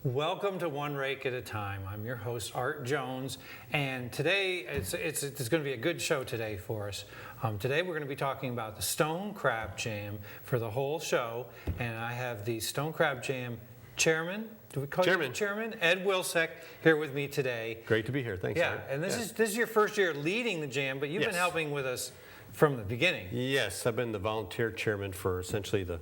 Welcome to One Rake at a Time. I'm your host, Art Jones, and today it's going to be a good show today for us. Today we're going to be talking about the Stone Crab Jam for the whole show, and I have the Stone Crab Jam chairman. Do we call you the chairman? Ed Wilczek here with me today. Great to be here. Thanks. Yeah, Art. and this is your first year leading the jam, but you've been helping with us from the beginning. Yes, I've been the volunteer chairman for essentially the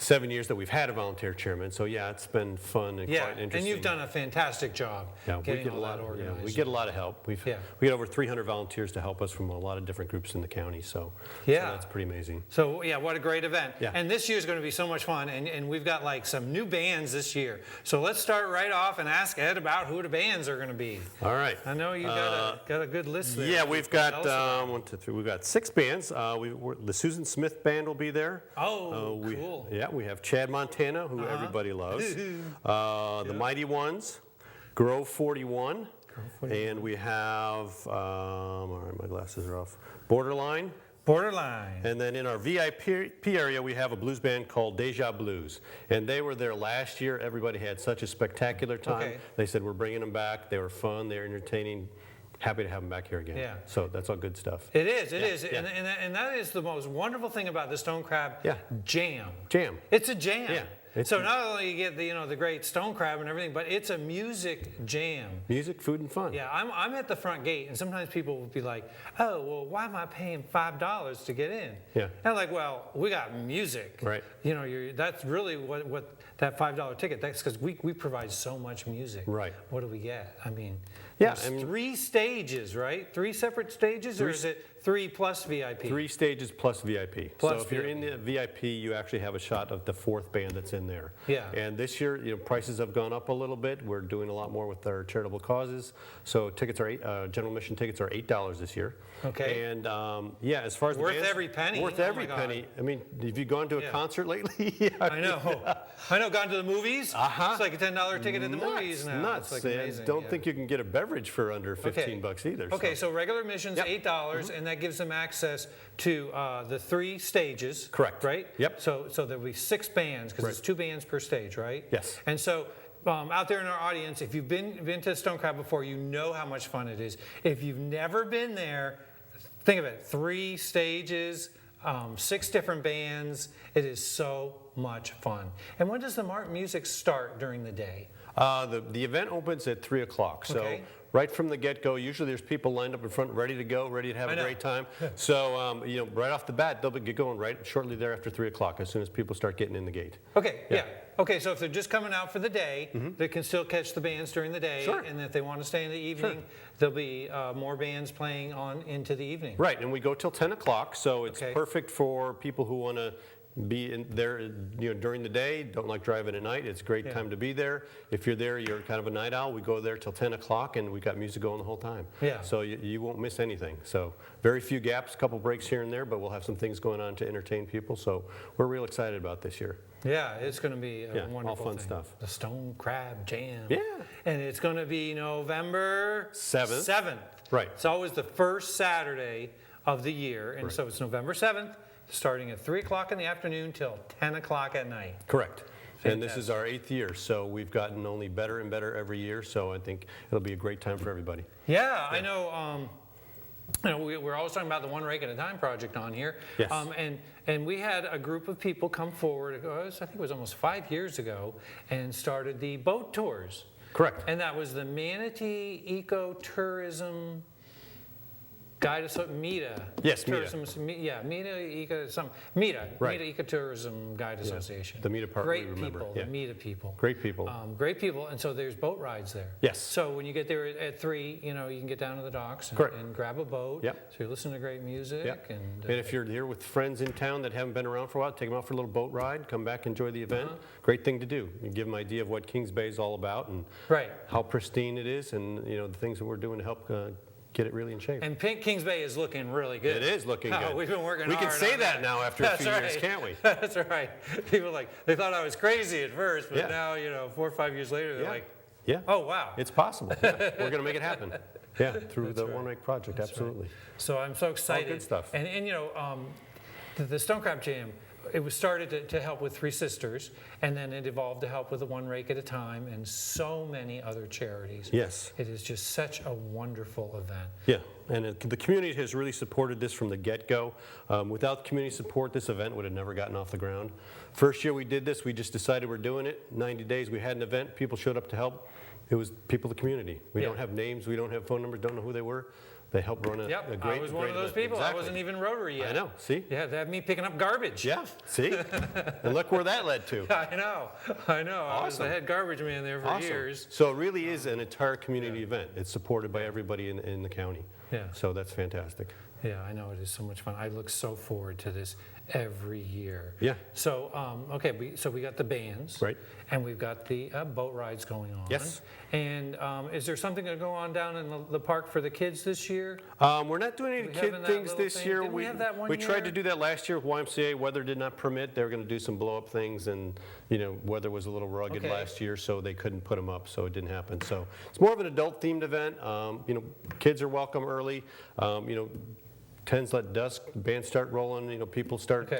7 years that we've had a volunteer chairman. So yeah, it's been fun and quite interesting. And you've done a fantastic job getting all that organized. Yeah, we get a lot of help. We get over 300 volunteers to help us from a lot of different groups in the county. So that's pretty amazing. So yeah, what a great event. Yeah. And this year is going to be so much fun. And we've got like some new bands this year. So let's start right off and ask Ed about who the bands are going to be. All right. I know you got a good list there. Yeah, we've got 1, 2, 3. We've got 6 bands. The Susan Smith Band will be there. Oh, cool. Yeah, we have Chad Montana, who everybody loves. The Mighty Ones, Grove 41. And we have, all right, my glasses are off, Borderline. And then in our VIP area, we have a blues band called Deja Blues. And they were there last year. Everybody had such a spectacular time. Okay. They said, we're bringing them back. They were fun. They were entertaining. Happy to have them back here again. Yeah. So that's all good stuff. It is. Yeah. And that is the most wonderful thing about the Stone Crab Jam. It's a jam. Yeah. So not only you get the great stone crab and everything, but it's a music jam. Music, food, and fun. Yeah, I'm at the front gate, and sometimes people will be like, "Oh, well, why am I paying $5 to get in?" Yeah. And I'm like, "Well, we got music. Right. That's really what that $5 ticket. That's because we provide so much music. Right. What do we get? I mean, there's 3 stages, right? 3 separate stages, or is it 3 plus VIP? 3 stages plus VIP. So if you're in the VIP, you actually have a shot of the 4th band that's in there. Yeah. And this year, prices have gone up a little bit. We're doing a lot more with our charitable causes. So tickets are general admission tickets are $8 this year. Okay. And as far as worth the bands, every penny. Worth every penny. I mean, have you gone to a concert lately? I know. Gone to the movies. It's like a $10 ticket at the movies now. Nuts. It's like amazing. Don't think you can get a beverage for under $15 either. Okay, so regular admission's $8, and that gives them access to the 3 stages. Correct. Right. Yep. So there'll be 6 bands because it's 2 bands per stage, right? Yes. And so. Out there in our audience, if you've been to Stone Crab before, you know how much fun it is. If you've never been there, think of it: 3 stages, 6 different bands. It is so much fun. And when does the music start during the day? The event opens at 3 o'clock. So right from the get-go, usually there's people lined up in front, ready to go, ready to have a great time. So right off the bat, they'll get going right shortly there after 3 o'clock, as soon as people start getting in the gate. Okay. Yeah. Okay, so if they're just coming out for the day, they can still catch the bands during the day. Sure. And if they want to stay in the evening, there'll be more bands playing on into the evening. Right, and we go till 10 o'clock, so it's perfect for people who want to be in there during the day, don't like driving at night. It's a great time to be there. If you're there, you're kind of a night owl. We go there till 10 o'clock, and we got music going the whole time. Yeah. So you won't miss anything. So very few gaps, a couple breaks here and there, but we'll have some things going on to entertain people. So we're real excited about this year. Yeah, it's going to be a wonderful all fun thing. Stuff. The Stone Crab Jam. Yeah. And it's going to be November 7th. Right. It's always the first Saturday of the year, and so it's November 7th, starting at 3 o'clock in the afternoon till 10 o'clock at night. Correct. Fantastic. And this is our 8th year, so we've gotten only better and better every year, so I think it'll be a great time for everybody. Yeah. I know. We're always talking about the One Rake at a Time project on here. Yes. And we had a group of people come forward, I think it was almost 5 years ago, and started the boat tours. Correct. And that was the Manatee Ecotourism Guide MITA. Yes, Tourism, MITA. MITA Ecotourism Guide Association. The MITA part. Great people, the MITA people. Great people. Great people, and so there's boat rides there. Yes. So when you get there at 3, you can get down to the docks and grab a boat. Yep. So you're listening to great music. Yep. And if you're here with friends in town that haven't been around for a while, take them out for a little boat ride, come back, enjoy the event. Great thing to do. You give them an idea of what Kings Bay is all about and how pristine it is, and the things that we're doing to help get it really in shape. And Kings Bay is looking really good. It is looking good. We've been working We hard can say on that now after a few years, can't we? That's right. People they thought I was crazy at first, but now, 4 or 5 years later, they're like, oh, wow. It's possible. We're going to make it happen. Yeah, through the One Rake project, absolutely. So I'm so excited. All good stuff. And the Stone Crab Jam, it was started to help with Three Sisters, and then it evolved to help with the One Rake at a Time and so many other charities. Yes. It is just such a wonderful event. Yeah, and the community has really supported this from the get-go. Without community support, this event would have never gotten off the ground. First year we did this, we just decided we're doing it. 90 days, we had an event, people showed up to help. It was people of the community. We don't have names, we don't have phone numbers, don't know who they were. They helped run a great I was one of those event. people. Exactly. I wasn't even Rotary yet. I know, see? Yeah, they had me picking up garbage. Yeah, see? And look where that led to. I know. I was the head garbage man there for years. So it really is an entire community event. It's supported by everybody in the county. Yeah. So that's fantastic. Yeah, I know, it is so much fun. I look so forward to this every year. Yeah. So, okay, so we got the bands. Right. And we've got the boat rides going on. Yes. And is there something going to go on down in the park for the kids this year? We're not doing any We kid having that things little this thing? year. Didn't we have that one we tried year? to do that last year with YMCA. Weather did not permit. They were going to do some blow-up things, and weather was a little rugged Okay. last year, so they couldn't put them up, so it didn't happen. So it's more of an adult-themed event. Kids are welcome early. 10s let dusk, bands start rolling, people start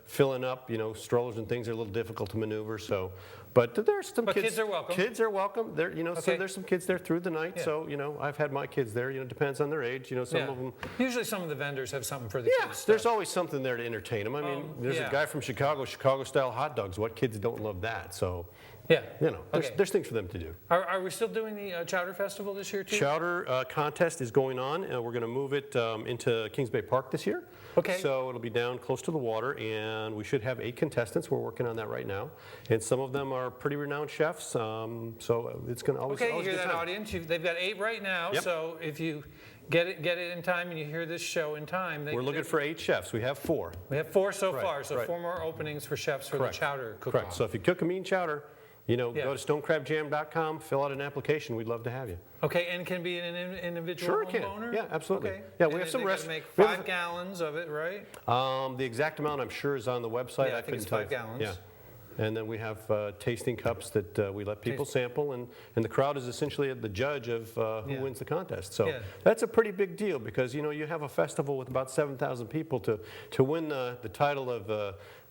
filling up, strollers and things are a little difficult to maneuver, so. But there's some kids. Kids are welcome. Kids are welcome. So Okay. there's some kids there through the night, Yeah. so, I've had my kids there, depends on their age, some Yeah. of them. Usually some of the vendors have something for the Yeah, kids. there's stuff. always something there to entertain them. I mean, there's yeah. a guy from Chicago-style hot dogs. What kids don't love that? So, Yeah. there's, Okay. there's things for them to do. Are we still doing the Chowder Festival this year too? Chowder contest is going on. We're going to move it into Kings Bay Park this year. Okay. So it'll be down close to the water, and we should have 8 contestants. We're working on that right now, and some of them are pretty renowned chefs. So it's going to always. Okay, you always hear be a that, time. audience? They've got 8 right now. Yep. So if you get it in time and you hear this show in time, We're looking for 8 chefs. We have 4. We have 4 so Right, far. So right. 4 more openings for chefs for Correct. the chowder cook-off. Correct. So if you cook a mean chowder, go to stonecrabjam.com, fill out an application. We'd love to have you. Okay, and can be an individual Sure it can. homeowner? Yeah, absolutely. Okay. Yeah, we And have some they gotta rest- make we have 5 gallons of it, right? The exact amount, I'm sure, is on the website. Yeah, I think it's couldn't tell 5 you. gallons. Yeah. And then we have tasting cups that we let people sample, and the crowd is essentially the judge of who Yeah. wins the contest. So Yeah. that's a pretty big deal because, you have a festival with about 7,000 people to win the title of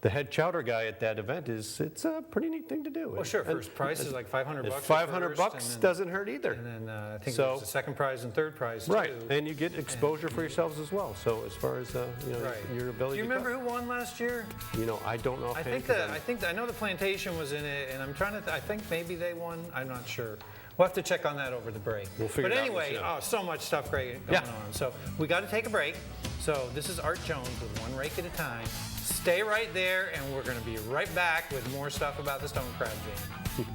the head chowder guy at that event it's a pretty neat thing to do. Well, sure. First prize is like $500 bucks. at $500 first, bucks and then- doesn't hurt either. And then I think So- there's a second prize and third prize Right, too. and you get exposure for yourselves as well. So as far as Right. your ability Do you to remember who won last year? I don't know. I think I know the Plantation was in it, and I'm trying to. I think maybe they won. I'm not sure. We'll have to check on that over the break. We'll figure but it out anyway, once, yeah. so much stuff great going on. So we got to take a break. So this is Art Jones with One Rake at a Time. Stay right there, and we're going to be right back with more stuff about the Stone Crab Jam.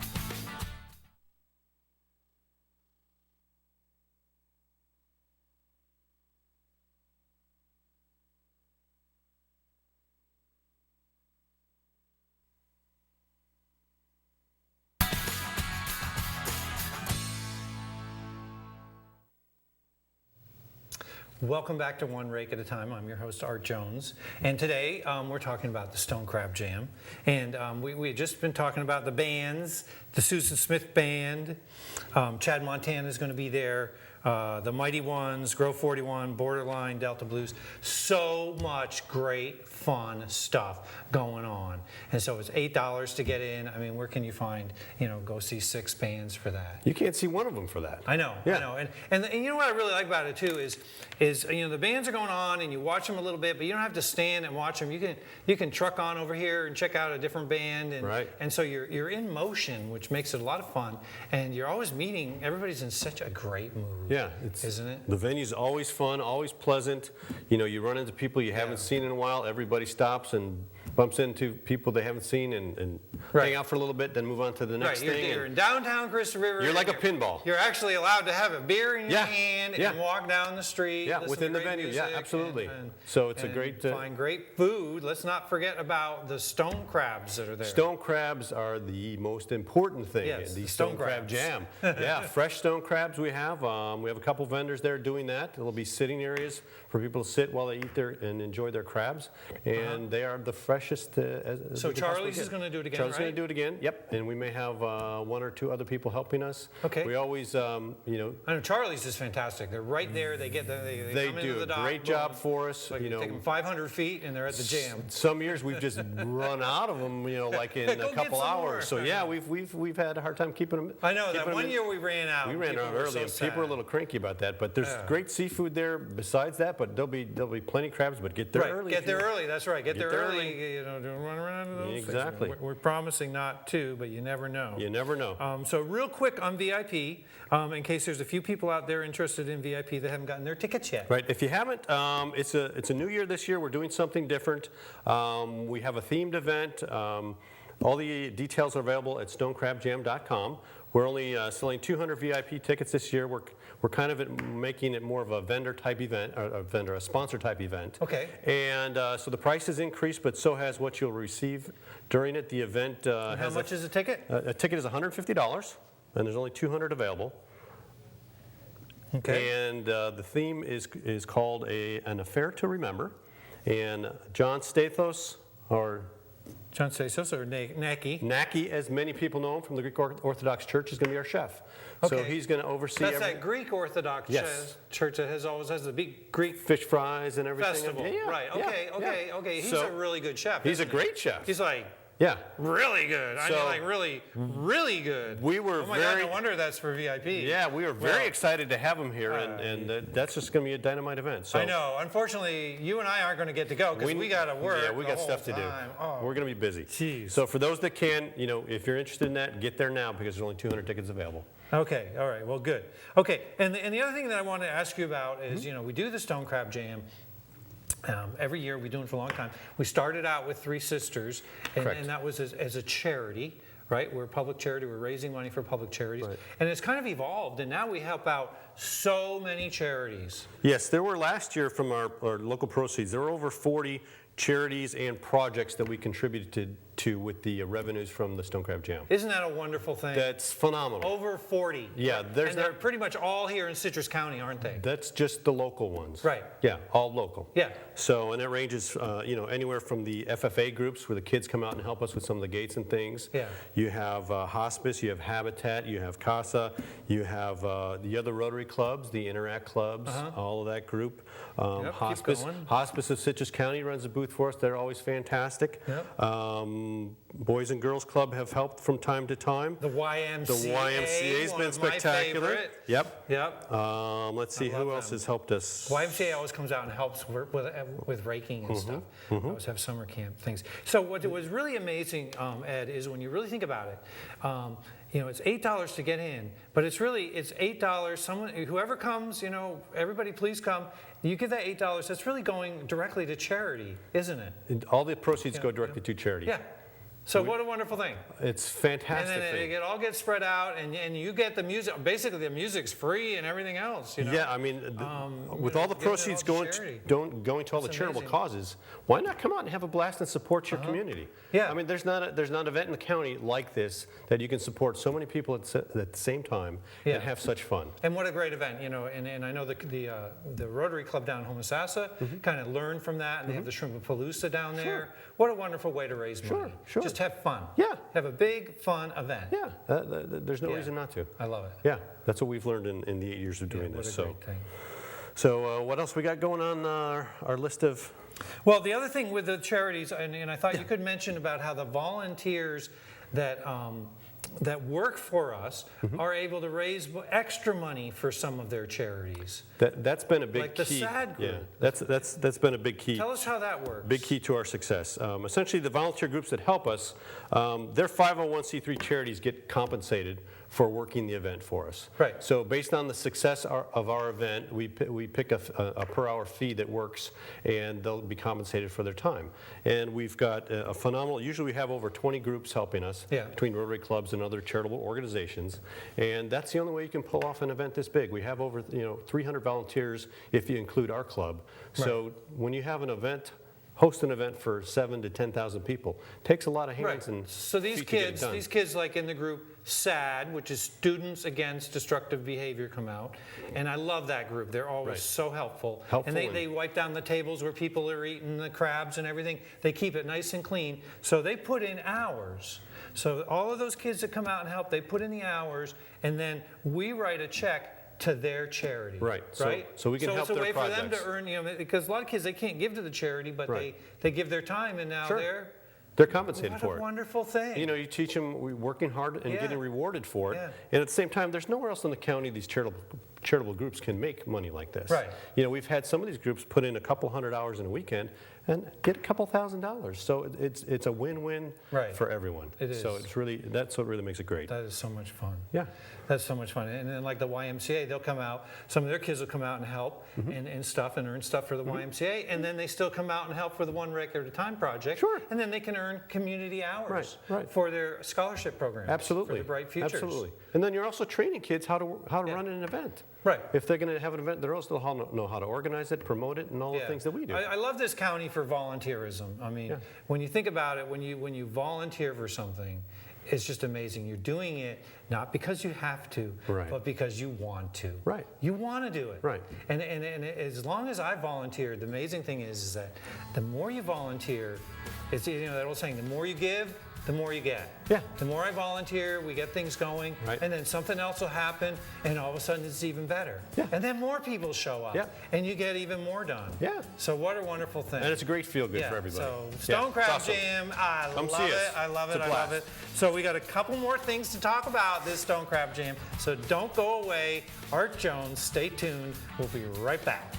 Welcome back to One Rake at a Time. I'm your host, Art Jones. And today we're talking about the Stone Crab Jam. And we had just been talking about the bands, the Susan Smith Band. Chad Montana is going to be there. The Mighty Ones, Grove 41, Borderline, Delta Blues. So much great, fun stuff going on. And so it's $8 to get in. I mean, where can you find, go see 6 bands for that? You can't see one of them for that. I know, Yeah. I know. And you know what I really like about it too is the bands are going on and you watch them a little bit, but you don't have to stand and watch them. You can truck on over here and check out a different band, and Right. and so you're in motion, which makes it a lot of fun. And you're always meeting. Everybody's in such a great mood. Yeah, isn't it? The venue's always fun, always pleasant. You run into people you haven't seen in a while. Everybody stops and bumps into people they haven't seen and Right. hang out for a little bit, then move on to the next Right, thing. you're in downtown Crystal River. You're like a and pinball. You're actually allowed to have a beer in your Yeah, hand yeah. and walk down the street. Yeah, listen within to the great venue. music Yeah, absolutely. and So it's a and great, find great food. Let's not forget about the stone crabs that are there. Stone crabs are the most important thing. Yes, the the stone stone crab crabs. jam. Yeah, fresh stone crabs we have. We have a couple vendors there doing that. There'll be sitting areas for people to sit while they eat and enjoy their crabs. And they are the precious as So we can possibly Charlie's get. is going to do it again, Charlie's right? going to do it again. Yep, and we may have 1 or 2 other people helping us. Okay. We always, you know, I know Charlie's is fantastic. They're right there. They get they come into do the a dock, great boom. job for us. Like You take know, them 500 feet and they're at the jam. some years we've just run out of them, you know, like in Go a get couple some hours. more. So yeah, we've had a hard time keeping them. I know keeping that them one in. year we ran out. We and ran people out were early, so and people are a sad. little cranky about that. But there's Yeah. great seafood there besides that. But there'll be plenty of crabs. But get there Right, early. get if you there want. early. That's right. Get there there early. You know, don't run around to those things. Exactly. We're promising not to, but you never know. You never know. So real quick on VIP, in case there's a few people out there interested in VIP that haven't gotten their tickets yet. Right. If you haven't, it's a new year this year. We're doing something different. We have a themed event. All the details are available at stonecrabjam.com. We're only selling 200 VIP tickets this year. We're kind of making it more of a vendor type event, or a sponsor type event. Okay. And so the price has increased, but so has what you'll receive during it. The event How much is a ticket? a ticket is $150, and there's only 200 available. Okay. And the theme is called an affair to remember. And John Stathos, or John Stasos or Naki. Naki, as many people know him from the Greek Orthodox Church, is going to be our chef. So Okay. he's going to oversee That's that Greek Orthodox Yes. church that always has the big Greek fish fries and everything. festival. Yeah, yeah, Right. yeah, Okay. yeah. Okay. He's So, a really good chef. He's a isn't he? great chef. He's like Yeah. really good. I mean, So- like really, really good. We were oh my very- God, no wonder that's for VIP. Yeah, we were very Well, excited to have him here, and that's just going to be a dynamite event. So I know. Unfortunately, you and I aren't going to get to go because we got to work. Yeah, we got the stuff to whole do. time. Oh. We're going to be busy. Jeez. So for those that can, you know, if you're interested in that, get there now because there's only 200 tickets available. Okay, all right, well, good. Okay, and the other thing that I want to ask you about is, you know, we do the Stone Crab Jam. Every year, we've been doing it for a long time. We started out with Three Sisters, Correct. and that was as a charity, right? We're a public charity, we're raising money for public charities. Right. And it's kind of evolved, and now we help out so many charities. Yes, there were last year from our local proceeds, there were over 40 charities and projects that we contributed to with the revenues from the Stone Crab Jam. Isn't that a wonderful thing? That's phenomenal. Over 40. Yeah, there's and they're not- pretty much all here in Citrus County, aren't they? That's just the local ones. Right. Yeah, all local. Yeah. So, and it ranges, you know, anywhere from the FFA groups where the kids come out and help us with some of the gates and things. Yeah. You have hospice, you have Habitat, you have CASA, you have the other Rotary clubs, the Interact clubs, all of that group. Yep, keep Hospice, going. Hospice of Citrus County runs a booth for us. They're always fantastic. Yep. Boys and Girls Club have helped from time to time. The YMCA. The YMCA's one been of my spectacular. favorite. Yep. Yep. Let's see love who else them. has helped us. YMCA always comes out and helps with raking and stuff. We always have summer camp things. So what was really amazing, Ed, is when you really think about it, you know, it's $8 to get in, but it's $8. Someone, whoever comes, you know, everybody please come. You give that $8, that's really going directly to charity, isn't it? And all the proceeds go directly to charity. Yeah. So what a wonderful thing. It's And fantastic then thing. it all gets spread out, and you get the music. Basically, the music's free and everything else. You know? Yeah, I mean, with all the giving it all proceeds to going charity. going to all the That's charitable amazing. causes, why not come out and have a blast and support your community? Yeah. I mean, there's not an event in the county like this that you can support so many people at the same time Yeah. and have such fun. And what a great event, you know. And I know the Rotary Club down in Homosassa kind of learned from that, and they have the Shrimpapalooza down there. What a wonderful way to raise money. sure. Just have fun. Yeah. Have a big, fun event. Yeah, there's no Yeah. reason not to. I love it. Yeah, that's what we've learned in the 8 years of doing What this. a great thing. So what else we got going on our list of? Well, the other thing with the charities, and I thought you could mention about how the volunteers that work for us are able to raise extra money for some of their charities. That's been a big Like the key. SAD group. Yeah, that's been a big key. Tell us how that works. Big key to our success. Essentially, the volunteer groups that help us, their 501c3 charities get compensated for working the event for us. Right. So based on the success of our event, we pick a per hour fee that works, and they'll be compensated for their time. And we've got a phenomenal, usually we have over 20 groups helping us Yeah. between Rotary clubs and other charitable organizations. And that's the only way you can pull off an event this big. We have over 300 volunteers if you include our club. So when you have an event host an event for 7,000 to 10,000 people. Takes a lot of hands and So these feet to get it kids, done. like in the group SAD, which is Students Against Destructive Behavior, come out, and I love that group. They're always so helpful. And they wipe down the tables where people are eating the crabs and everything. They keep it nice and clean. So they put in hours. So all of those kids that come out and help, they put in the hours, and then we write a check to their charity. Right. So we can help their projects. So it's a way for them to earn, because a lot of kids, they can't give to the charity, but they give their time, and now they're compensated for it. What a wonderful thing. You know, you teach them working hard and getting rewarded for it. Yeah. And at the same time, there's nowhere else in the county these charitable groups can make money like this. Right. You know, we've had some of these groups put in a couple $100 in a weekend and get a couple $1,000. So it's a win-win for everyone. It is. So that's what really makes it great. That is so much fun. Yeah. That's so much fun. And then like the YMCA, they'll come out, some of their kids will come out and help and stuff and earn stuff for the YMCA, and then they still come out and help for the One Rake at a Time project. Sure. And then they can earn community hours Right. for their scholarship programs. Absolutely. For the Bright Futures. Absolutely. And then you're also training kids how to run an event. Right. If they're going to have an event, they'll also know how to organize it, promote it, and all the things that we do. I love this county for volunteerism. I mean, when you think about it, when you volunteer for something, it's just amazing. You're doing it not because you have to, but because you want to. Right. You want to do it. Right. And as long as I volunteered, the amazing thing is that the more you volunteer, it's that old saying, the more you give, the more you get. Yeah. The more I volunteer, we get things going, and then something else will happen, and all of a sudden it's even better. Yeah. And then more people show up, and you get even more done. Yeah. So what a wonderful thing. And it's a great feel-good for everybody. So Stone Crab Jam, I love it. I love it. I love it. So we got a couple more things to talk about this Stone Crab Jam. So don't go away. Art Jones, stay tuned. We'll be right back.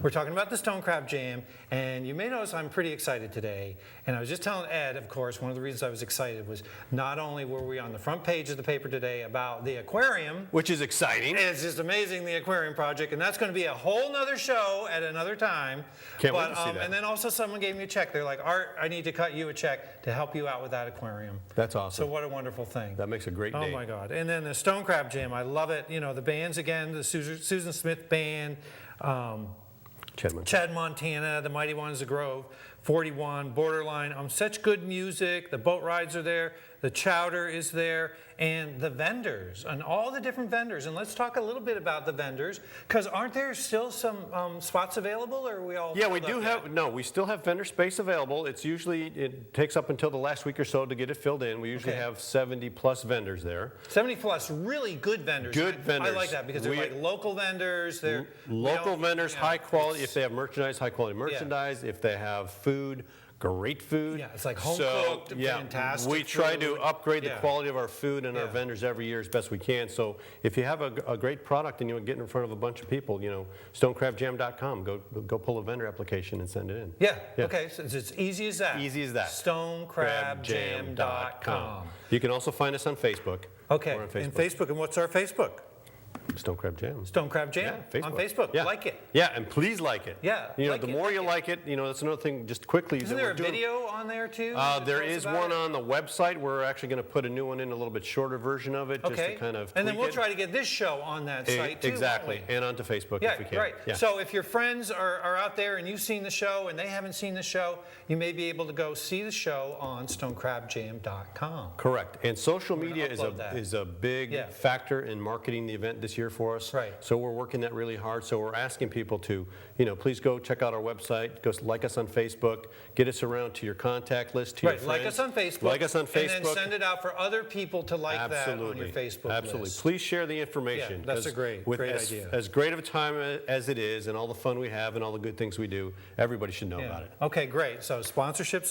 We're talking about the Stone Crab Jam, and you may notice I'm pretty excited today. And I was just telling Ed, of course, one of the reasons I was excited was not only were we on the front page of the paper today about the aquarium, which is exciting. It's just amazing, the aquarium project, and that's going to be a whole nother show at another time. Can't wait to see that. And then also someone gave me a check. They're like, Art, I need to cut you a check to help you out with that aquarium. That's awesome. So what a wonderful thing. That makes a great day. Oh my God. And then the Stone Crab Jam, I love it. You know, the bands again, the Susan Smith Band, Chad Montana, the Mighty Ones, the Grove, 41, Borderline. Such good music. The boat rides are there. The chowder is there. And the vendors, and all the different vendors. And let's talk a little bit about the vendors, because aren't there still some spots available, or are we all we do have, we still have vendor space available. It's usually, it takes up until the last week or so to get it filled in. We usually have 70 plus vendors there. 70 plus really good vendors. Vendors. I like that, because they're like local vendors. They're local vendors, high quality. If they have merchandise, high quality merchandise. If they have food, great food. Yeah, it's like home cooked, fantastic. We try to upgrade the Yeah. quality of our food and our vendors every year as best we can. So if you have a great product and you want to get in front of a bunch of people, stonecrabjam.com, go pull a vendor application and send it in. Yeah. Okay, so it's as easy as that. Easy as that. Stonecrabjam.com. You can also find us on Facebook. Okay, We're on Facebook. and Facebook, and what's our Facebook? Stone Crab Jam. Stone Crab Jam on Facebook. Yeah. Like it. Yeah, and please like it. Yeah, the more you like it, that's another thing, just quickly. Isn't there a video on there too? There is one on the website. We're actually going to put a new one in, a little bit shorter version of it, just to kind of and then we'll tweak try to get this show on that site too. Exactly, and onto Facebook if we can. Right. Yeah. So if your friends are out there and you've seen the show and they haven't seen the show, you may be able to go see the show on stonecrabjam.com. Correct. And social media is a big factor in marketing the event this year for us. Right. So we're working that really hard. So we're asking people to, please go check out our website, go like us on Facebook, get us around to your contact list, to your friends. Like us on Facebook. Like us on Facebook. And then send it out for other people to like that on your Facebook Absolutely. list. Please share the information. Yeah, that's a great idea. As great of a time as it is, and all the fun we have and all the good things we do, everybody should know about it. Okay, great. So sponsorships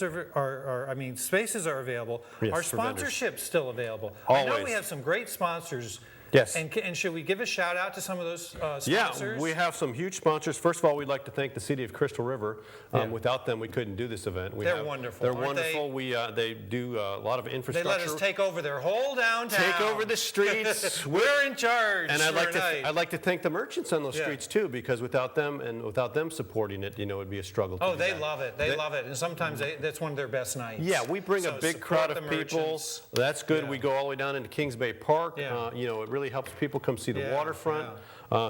spaces are available. Yes, are for vendors. sponsorships still available? Always. I know we have some great sponsors Yes. And should we give a shout out to some of those sponsors? Yeah, we have some huge sponsors. First of all, we'd like to thank the city of Crystal River. Yeah. Without them, we couldn't do this event. They're wonderful, They're aren't they? wonderful. They do a lot of They infrastructure. let us take over their whole downtown. Take over the streets. We're in charge. And for a night. I'd like to thank the merchants on those Yeah. streets too, because without them and without them supporting it, it'd be a struggle. To Oh, do they that. love it. They love it. And sometimes that's one of their best nights. Yeah, we bring a So big support crowd of the people. merchants. That's good. Yeah. We go all the way down into Kings Bay Park. Yeah. It really helps people come see the Yeah, waterfront.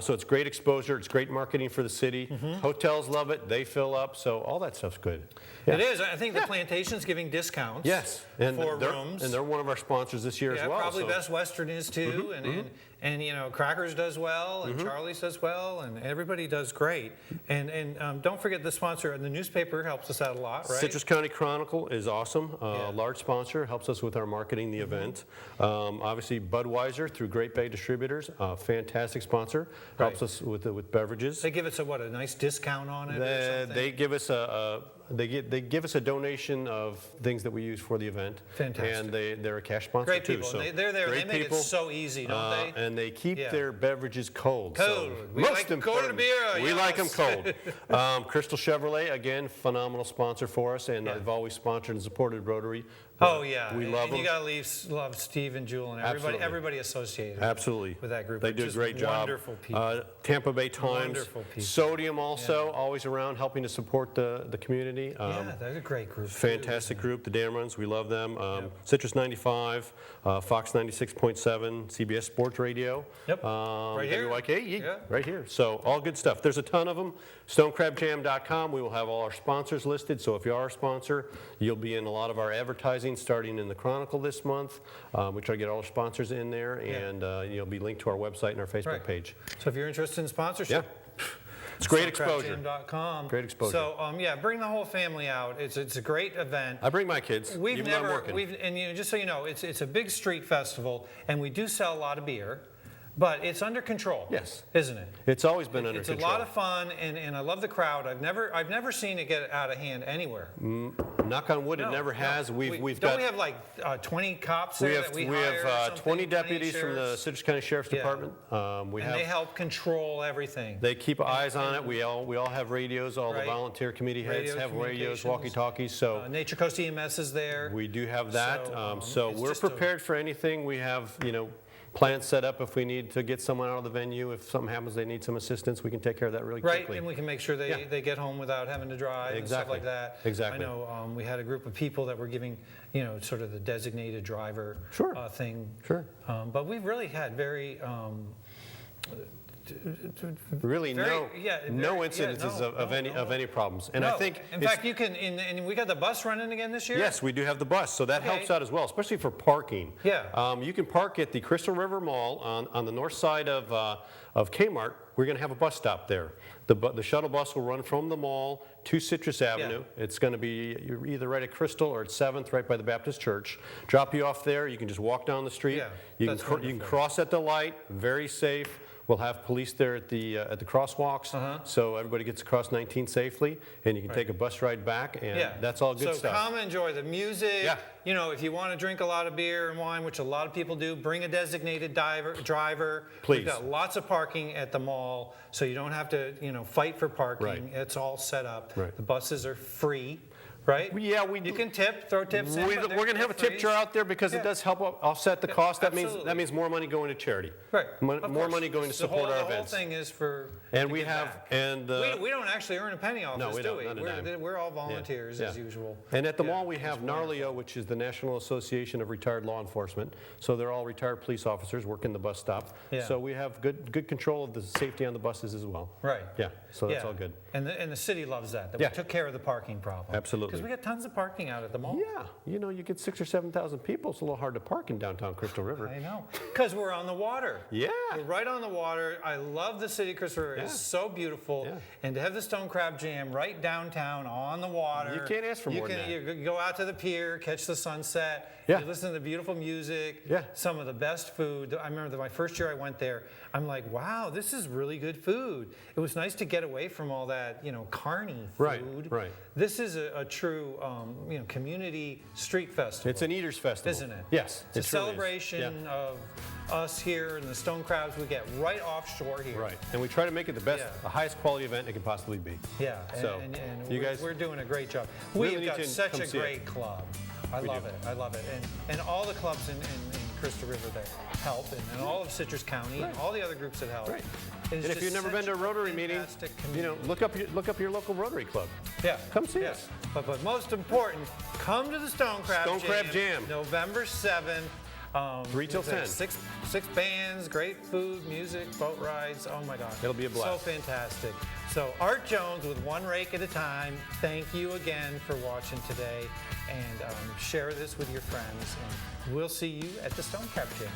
So it's great exposure. It's great marketing for the city. Hotels love it. They fill up. So all that stuff's good. Yeah. It is. I think the Plantation's giving discounts. Yes, and for they're, rooms. and they're one of our sponsors this year Yeah, as well. probably so. Best Western is too, and Crackers does well, and Charlie's does well, and everybody does great. And don't forget the sponsor. The newspaper helps us out a lot, right? Citrus County Chronicle is awesome. Yeah. A large sponsor, helps us with our marketing, the event. Obviously, Budweiser through Great Bay Distributors, a fantastic sponsor, helps Right. us with beverages. They give us a nice discount on it or something. They give us they give us a donation of things that we use for the event. Fantastic. And they're a cash sponsor Great too. people. So They're there. They great make people, it so easy, don't they? And they keep Yeah. their beverages cold. So Cold. We most like cold important, beer, we like them yes. cold. Crystal Chevrolet, again, phenomenal sponsor for us, and Yeah. they've always sponsored and supported Rotary. Oh yeah, we love and them. you gotta love Steve and Jewel and Absolutely. everybody associated. Absolutely. with that group. They They're do a just great job. Wonderful people. Tampa Bay Times. Wonderful people. Sodium also, always around helping to support the community. Yeah, they're a great group. too. Fantastic group, the Damruns, we love them. Citrus 95, Fox 96.7, CBS Sports Radio. Yep, right here. WYKE, Yeah. right here. So all good stuff. There's a ton of them. StoneCrabJam.com, we will have all our sponsors listed. So if you are a sponsor, you'll be in a lot of our advertising starting in the Chronicle this month. We try to get all our sponsors in there, and you'll be linked to our website and our Facebook Right. page. So if you're interested in sponsorship, It's great exposure. StoneCrabJam.com. Great exposure. So bring the whole family out. It's a great event. I bring my kids, We've even though I'm never, working. just so you know, it's a big street festival, and we do sell a lot of beer, but it's under control. Yes. Isn't it? It's always been under It's control. a lot of fun, and I love the crowd. I've never seen it get out of hand anywhere. Knock on wood, it No, never no. has. We've don't got. we have like 20 cops We there have, that we we hire or have something, 20 deputies from the sheriffs? Citrus County Sheriff's Yeah. Department. We And have they help control everything. They keep eyes on it. We all have radios. All the Right. volunteer committee heads Radio have radios, communications. walkie-talkies. So Nature Coast EMS is there. we do have that. So, So it's we're just a- prepared for anything. We have plans set up if we need to get someone out of the venue. If something happens, they need some assistance. We can take care of that really Right, quickly. and we can make sure Yeah. they get home without having to drive and stuff Exactly. like that. Exactly. I know we had a group of people that were giving, sort of the designated driver Sure. thing. Sure. But we've really had very Really, Very- no yeah, no very- incidences yeah, of no, any no. of any problems. And no. I think in it's- fact, you can. And we got the bus running again this year. Yes, we do have the bus, so that Okay. helps out as well, especially for parking. Yeah. You can park at the Crystal River Mall on the north side of Kmart. We're going to have a bus stop there. The shuttle bus will run from the mall to Citrus Avenue. It's going to be you're either right at Crystal or at 7th, right by the Baptist Church. Drop you off there. You can just walk down the street. Yeah, you that's can you can wonderful. cross at the light. Very safe. We'll have police there at the crosswalks, so everybody gets across 19 safely, and you can take a bus ride back, and that's all good so stuff. come enjoy the music. Yeah. If you want to drink a lot of beer and wine, which a lot of people do, bring a designated driver. Please. We've got lots of parking at the mall, so you don't have to, fight for parking. Right. It's all set up. Right. The buses are free, right? Yeah, we You do. can tip, throw tips in. We're but going to have a tip free. jar out there because Yeah. it does help offset the cost. That absolutely. means more money going to charity. Right. More Of course. money going to The support whole, our the whole events. thing is for. And to we give have back. We don't actually earn a penny off No, this, we do don't, we? not a dime. We're all volunteers Yeah. as usual. And at the Yeah, mall, we have it's wonderful. NARLEO, which is the National Association of Retired Law Enforcement. So they're all retired police officers working the bus stop. Yeah. So we have good control of the safety on the buses as well. Right. Yeah. So that's Yeah. all good. And the city loves that Yeah. we took care of the parking problem. Absolutely. Because we got tons of parking out at the mall. Yeah. You get 6,000 or 7,000 people. It's a little hard to park in downtown Crystal River. I know. Because we're on the water. Yeah. We're right on the water. I love the city of Crystal River. It's Yeah. so beautiful. Yeah. And to have the Stone Crab Jam right downtown on the water. You can't ask for more than that. You go out to the pier, catch the sunset. Yeah. You listen to the beautiful music. Yeah. Some of the best food. I remember my first year I went there, I'm like, wow, this is really good food. It was nice to get away from all that, carny food. Right. This is true, community street festival. It's an eaters festival. Isn't it? Yes. It's a it truly is. celebration Yeah. of us here and the stone crabs we get right offshore here. Right. And we try to make it the best, Yeah. the highest quality event it can possibly be. Yeah, So, and you we're doing a great job. really We've need got to such come a see it. great club. I love it. I love it. And all the clubs in Crystal River that help, and all of Citrus County, and all the other groups that help. Right. It's And if just you've never been such to a Rotary meeting, fantastic community. look up your local Rotary Club. Yeah. Come see yeah. us. But most important, come to the Stone Crab Stone Jam. Crab Jam. November 7th. 3 till 10. Six bands, great food, music, boat rides. Oh my God. It'll be a blast. So fantastic. So Art Jones with One Rake at a Time. Thank you again for watching today, and share this with your friends. And we'll see you at the Stone Crab Jam.